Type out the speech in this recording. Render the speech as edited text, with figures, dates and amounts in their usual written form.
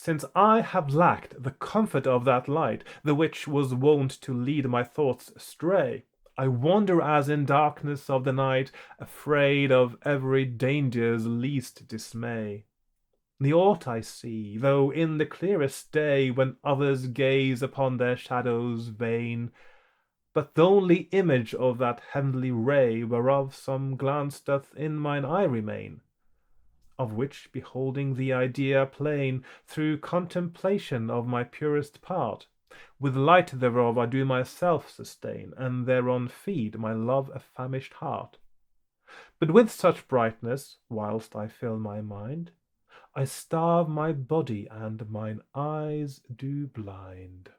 since I have lacked the comfort of that light, the which was wont to lead my thoughts astray, I wander as in darkness of the night, afraid of every danger's least dismay. The aught I see, though in the clearest day, when others gaze upon their shadows vain, but th' only image of that heavenly ray, whereof some glance doth in mine eye remain, of which beholding the idea plain, through contemplation of my purest part, with light thereof I do myself sustain, and thereon feed my loue-affamisht heart. But with such brightnesse, whilst I fill my mind, I starve my body, and mine eyes do blind.